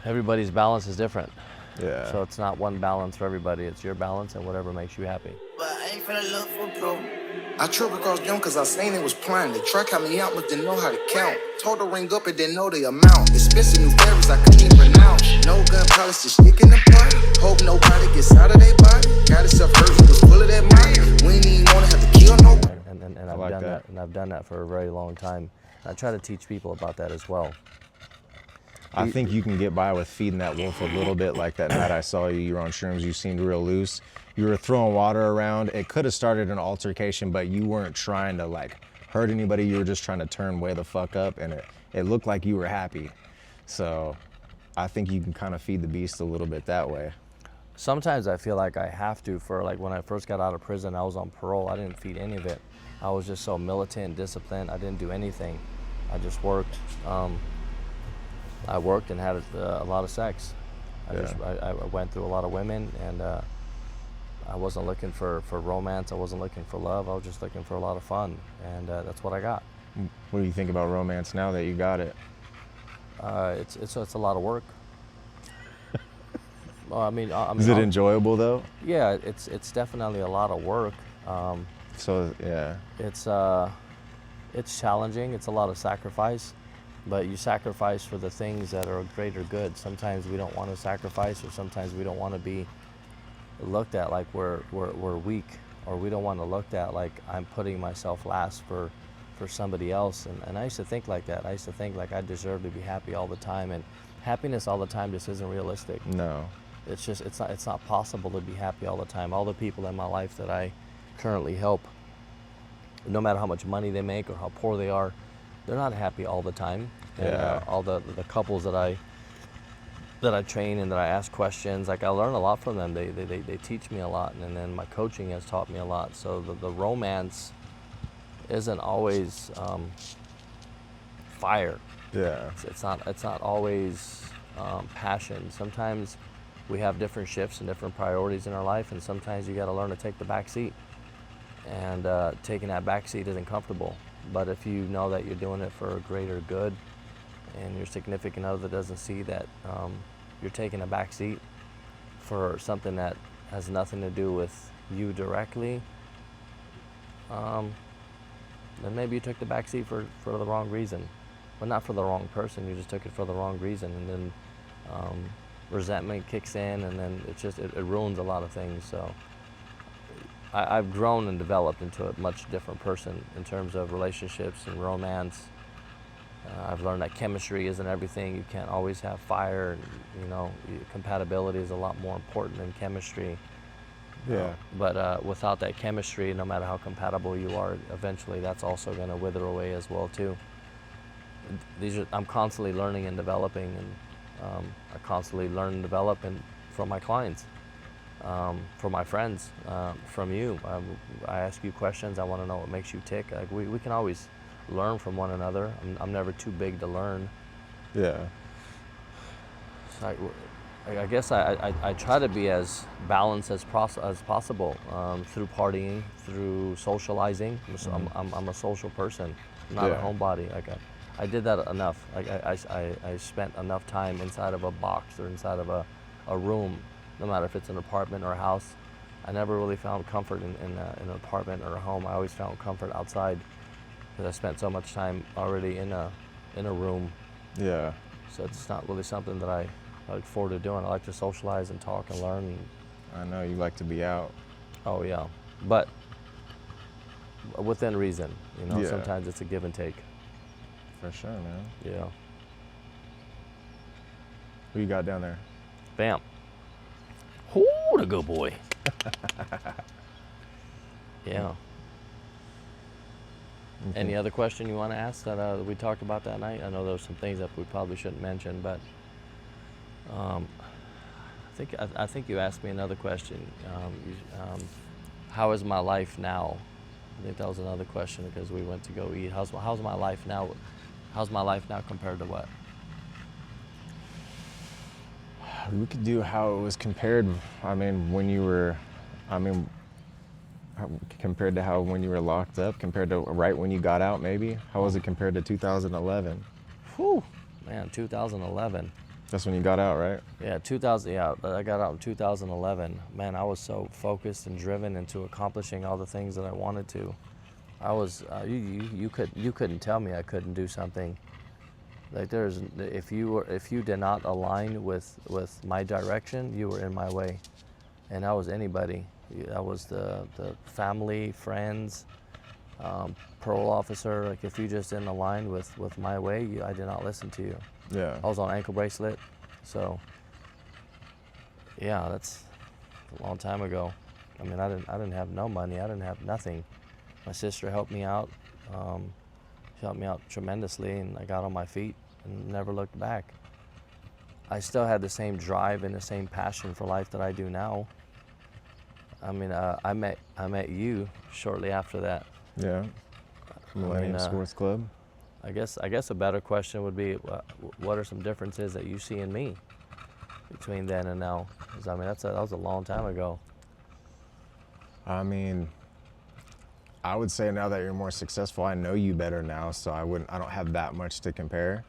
Everybody's balance is different. Yeah. So it's not one balance for everybody. It's your balance and whatever makes you happy. But I ain't finna look for broke. I tripped across them cause I seen it was planned. The truck had me out but didn't know how to count. Told her ring up and didn't know the amount. Expensive new berries I couldn't even pronounce. No gun polish just stick in the pot. Hope nobody gets out of their body. Got himself hurt, he was full of that money. We ain't even wanna have to kill nobody. And I I've like done that. that, and I've done that for a very long time. I try to teach people about that as well. I think you can get by with feeding that wolf a little bit. Like that night I saw you were on shrooms, you seemed real loose. You were throwing water around. It could have started an altercation, but you weren't trying to like hurt anybody. You were just trying to turn way the fuck up, and it looked like you were happy. So I think you can kind of feed the beast a little bit that way. Sometimes I feel like I have to. For like when I first got out of prison, I was on parole. I didn't feed any of it. I was just so militant and disciplined. I didn't do anything. I just worked. I worked and had a lot of sex. I went through a lot of women, and I wasn't looking for romance. I wasn't looking for love. I was just looking for a lot of fun, and that's what I got. What do you think about romance now that you got it? It's a lot of work. Well, I mean, Is it enjoyable though? Yeah, it's definitely a lot of work. So yeah. It's challenging. It's a lot of sacrifice, but you sacrifice for the things that are a greater good. Sometimes we don't want to sacrifice, or sometimes we don't want to be looked at like we're weak, or we don't want to look at like I'm putting myself last for somebody else. And I used to think like that. I used to think like I deserve to be happy all the time, and happiness all the time just isn't realistic. No. It's just it's not possible to be happy all the time. All the people in my life that I currently help, no matter how much money they make or how poor they are, they're not happy all the time. And Yeah. all the couples that I train and that I ask questions, like I learn a lot from them. They teach me a lot, and then my coaching has taught me a lot. So the romance isn't always fire. Yeah. It's not always passion. Sometimes we have different shifts and different priorities in our life, and sometimes you got to learn to take the back seat. And taking that back seat isn't comfortable. But if you know that you're doing it for a greater good, and your significant other doesn't see that you're taking a back seat for something that has nothing to do with you directly, then maybe you took the back seat for the wrong reason. But not for the wrong person, you just took it for the wrong reason. And then resentment kicks in, and then it ruins a lot of things. So I've grown and developed into a much different person in terms of relationships and romance. I've learned that chemistry isn't everything. You can't always have fire, and compatibility is a lot more important than chemistry. Yeah. But without that chemistry, no matter how compatible you are, eventually that's also going to wither away as well too. I'm constantly learning and developing, and I constantly learn and develop from my clients, from my friends, from you. I ask you questions. I want to know what makes you tick. Like we can always learn from one another. I'm never too big to learn. Yeah. So I guess I try to be as balanced as possible through partying, through socializing. I'm a social person, not a homebody. Like I did that enough. Like I spent enough time inside of a box or inside of a room, no matter if it's an apartment or a house. I never really found comfort in an apartment or a home. I always found comfort outside, because I spent so much time already in a room. Yeah. So it's not really something that I look forward to doing. I like to socialize and talk and learn. I know you like to be out. Oh yeah, but within reason. Yeah. Sometimes it's a give and take. For sure, man. Yeah. Who you got down there? Bam. Ooh, the good boy. Yeah. Okay. Any other question you want to ask that we talked about that night? I know there were some things that we probably shouldn't mention, but I think you asked me another question. How is my life now? I think that was another question, because we went to go eat. How's my life now? How's my life now compared to what? We could do how it was compared. Compared to how when you were locked up, compared to right when you got out, maybe. How was it compared to 2011? Whew, man, 2011. That's when you got out, right? Yeah, 2000. Yeah, I got out in 2011. Man, I was so focused and driven into accomplishing all the things that I wanted to. I was you couldn't tell me I couldn't do something. Like if you did not align with my direction, you were in my way, and that was anybody. That was the family, friends, parole officer. Like if you just didn't align with my way, I did not listen to you. Yeah. I was on ankle bracelet, so yeah, that's a long time ago. I mean, I didn't have no money. I didn't have nothing. My sister helped me out. She helped me out tremendously, and I got on my feet and never looked back. I still had the same drive and the same passion for life that I do now. I mean, I met you shortly after that. Yeah. Millennium Sports Club. I guess a better question would be, what are some differences that you see in me between then and now? 'Cause, I mean, that was a long time ago. I mean, I would say now that you're more successful, I know you better now, so I don't have that much to compare.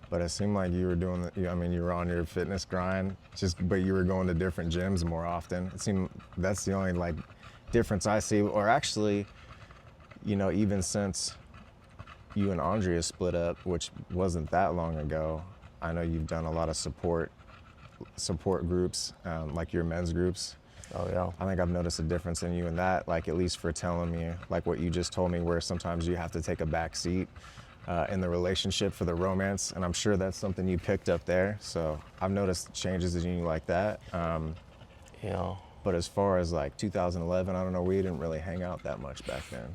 But it seemed like you were doing, you were on your fitness grind, but you were going to different gyms more often. It seemed that's the only like difference I see. Or actually, even since you and Andrea split up, which wasn't that long ago, I know you've done a lot of support groups, like your men's groups. Oh yeah. I think I've noticed a difference in you in that, like at least for telling me, like what you just told me, where sometimes you have to take a back seat in the relationship for the romance, and I'm sure that's something you picked up there. So I've noticed changes in you like that. Yeah. But as far as like 2011, I don't know, we didn't really hang out that much back then.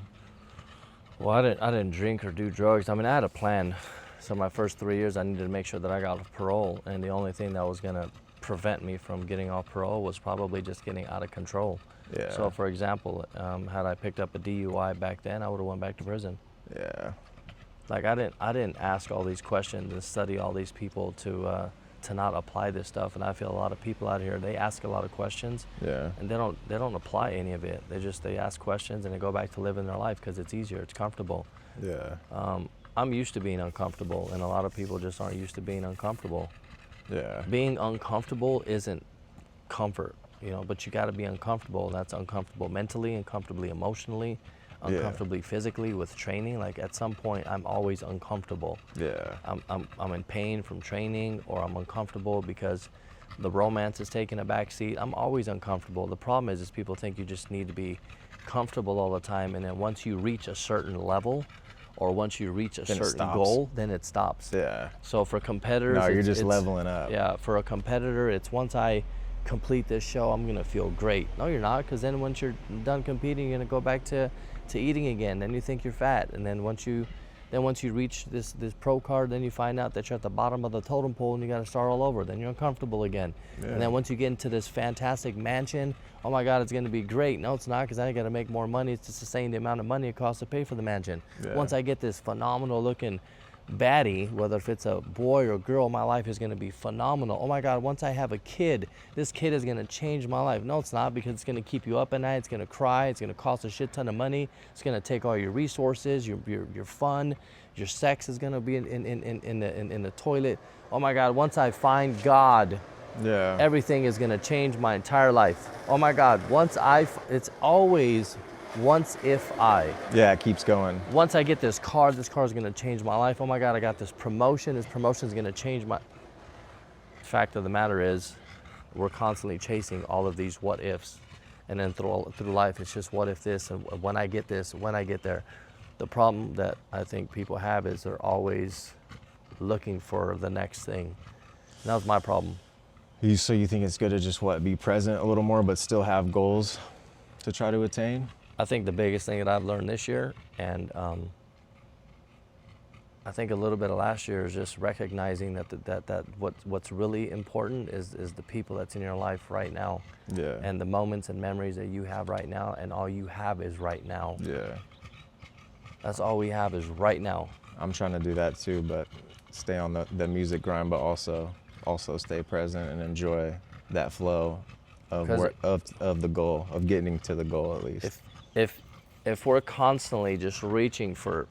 Well, I didn't drink or do drugs. I mean, I had a plan. So my first 3 years, I needed to make sure that I got off parole, and the only thing that was gonna prevent me from getting off parole was probably just getting out of control. Yeah. So for example, had I picked up a DUI back then, I would have went back to prison. Yeah. Like I didn't ask all these questions and study all these people to not apply this stuff. And I feel a lot of people out here, they ask a lot of questions. Yeah. And they don't apply any of it. They ask questions and they go back to living their life because it's easier, it's comfortable. Yeah. I'm used to being uncomfortable, and a lot of people just aren't used to being uncomfortable. Yeah. Being uncomfortable isn't comfort, but you got to be uncomfortable. That's uncomfortable mentally, uncomfortably emotionally, uncomfortably physically with training. Like at some point, I'm always uncomfortable. Yeah. I'm in pain from training, or I'm uncomfortable because the romance is taking a back seat. I'm always uncomfortable. The problem is people think you just need to be comfortable all the time, and then once you reach a certain level, or once you reach a certain goal, then it stops. Yeah. So for competitors, no, you're just leveling up. Yeah, for a competitor, it's once I complete this show, I'm gonna feel great. No, you're not, because then once you're done competing, you're gonna go back to eating again. Then you think you're fat, and then once you reach this pro card, then you find out that you're at the bottom of the totem pole and you got to start all over. Then you're uncomfortable again. Yeah. And then once you get into this fantastic mansion, oh my God, it's going to be great. No, it's not, because I got to make more money to sustain the amount of money it costs to pay for the mansion. Yeah. Once I get this phenomenal looking baddie, whether if it's a boy or girl, my life is going to be phenomenal. Oh my God, once I have a kid, this kid is going to change my life. No, it's not, because it's going to keep you up at night. It's going to cry. It's going to cost a shit ton of money. It's going to take all your resources, your fun, your sex is going to be in the toilet. Oh my God, once I find God, yeah, everything is going to change my entire life. Oh my God, it's always once if I. Yeah, it keeps going. Once I get this car is going to change my life. Oh my God, I got this promotion is going to change my... Fact of the matter is, we're constantly chasing all of these what ifs. And then through life, it's just what if this, and when I get this, when I get there. The problem that I think people have is they're always looking for the next thing. And that was my problem. So you think it's good to just be present a little more, but still have goals to try to attain? I think the biggest thing that I've learned this year, and I think a little bit of last year, is just recognizing that what's really important is the people that's in your life right now. Yeah. And the moments and memories that you have right now, and all you have is right now. Yeah. That's all we have is right now. I'm trying to do that too, but stay on the music grind, but also stay present and enjoy that flow of the goal, of getting to the goal at least. If we're constantly just reaching for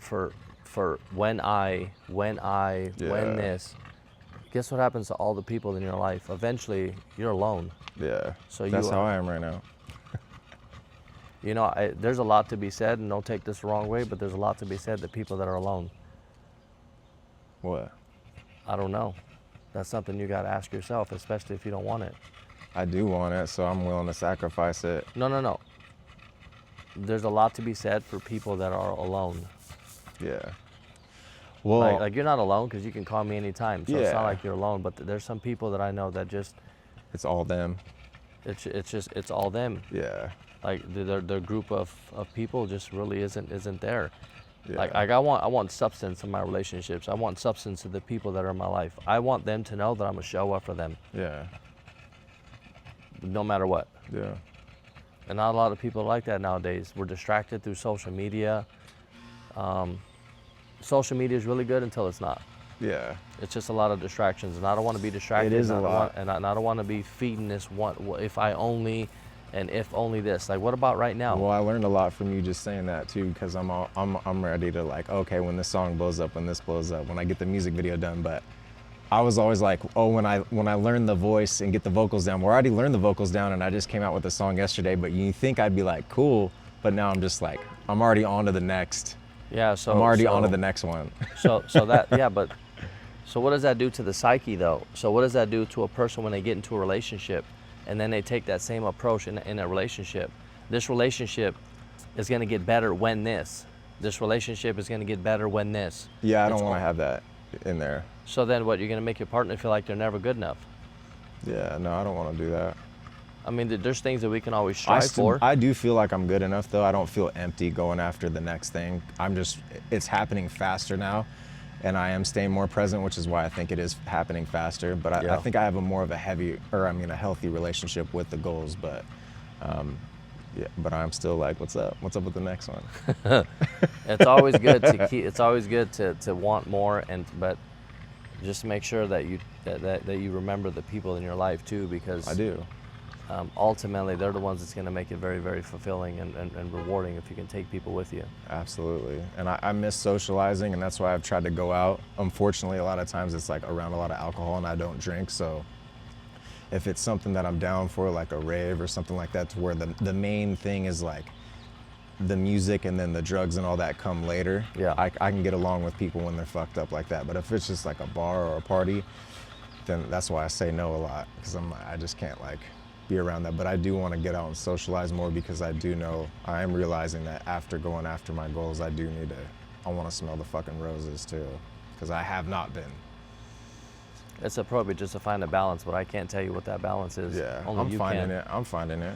when this, guess what happens to all the people in your life? Eventually, you're alone. Yeah. So that's you how I am right now. You know, there's a lot to be said, and don't take this the wrong way, but there's a lot to be said to people that are alone. What? I don't know. That's something you got to ask yourself, especially if you don't want it. I do want it, so I'm willing to sacrifice it. No. There's a lot to be said for people that are alone. Yeah. Well, Like you're not alone because you can call me anytime. So it's not Yeah. like you're alone. But there's some people that I know that just it's all them. it's all them. Yeah. Like their group of people just really isn't there. Yeah. Like I want substance in my relationships. I want substance to the people that are in my life. I want them to know that I'm gonna show up for them, Yeah. no matter what. Yeah. And not a lot of people are like that nowadays. We're distracted through social media. Social media is really good until it's not. Yeah. It's just a lot of distractions, and I don't want to be distracted. It is and a I don't lot. want- and I don't want to be feeding this one. If I only, and if only this. Like, what about right now? Well, I learned a lot from you just saying that too, because I'm ready to like, okay, when this song blows up, when this blows up, when I get the music video done. But I was always like, oh, when I learn the voice and get the vocals down. Well, I already learned the vocals down, and I just came out with a song yesterday. But you think I'd be like, cool, but now I'm just like, I'm already on to the next. Yeah. So I'm already on to the next one. So that yeah, but so what does that do to the psyche though? So what does that do to a person when they get into a relationship, and then they take that same approach in a relationship? This relationship is going to get better when this. This relationship is going to get better when this. Yeah, I don't It's want all- to have that in there. So then what? You're going to make your partner feel like they're never good enough. Yeah, no, I don't want to do that. I mean, there's things that we can always strive for. I do feel like I'm good enough though. I don't feel empty going after the next thing. It's happening faster now, and I am staying more present, which is why I think it is happening faster. But I Yeah. think I have a healthy relationship with the goals. But yeah, but I'm still like, what's up? What's up with the next one? It's always good to keep. It's always good to want more, but just make sure that you remember the people in your life too, because I do. Ultimately they're the ones that's going to make it very, very fulfilling and rewarding if you can take people with you. Absolutely. And I miss socializing, and that's why I've tried to go out. Unfortunately, a lot of times it's like around a lot of alcohol, and I don't drink. So if it's something that I'm down for, like a rave or something like that, to where the main thing is like the music and then the drugs and all that come later, Yeah. I can get along with people when they're fucked up like that. But if it's just like a bar or a party, then that's why I say no a lot, because I just can't like be around that. But I do want to get out and socialize more, because I am realizing that after going after my goals, I want to smell the fucking roses too, because I have not been. It's appropriate just to find a balance, but I can't tell you what that balance is. Yeah, Only I'm you finding can. it. I'm finding it.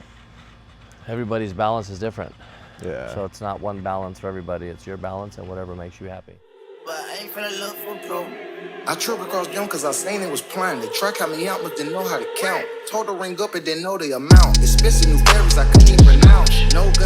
Everybody's balance is different. Yeah. So it's not one balance for everybody. It's your balance and whatever makes you happy. But I ain't finna look for broke. I tripped across them cause I seen it was planned. The track had me out but didn't know how to count. Told her ring up and didn't know the amount. Expensive new berries I couldn't even pronounce. No gun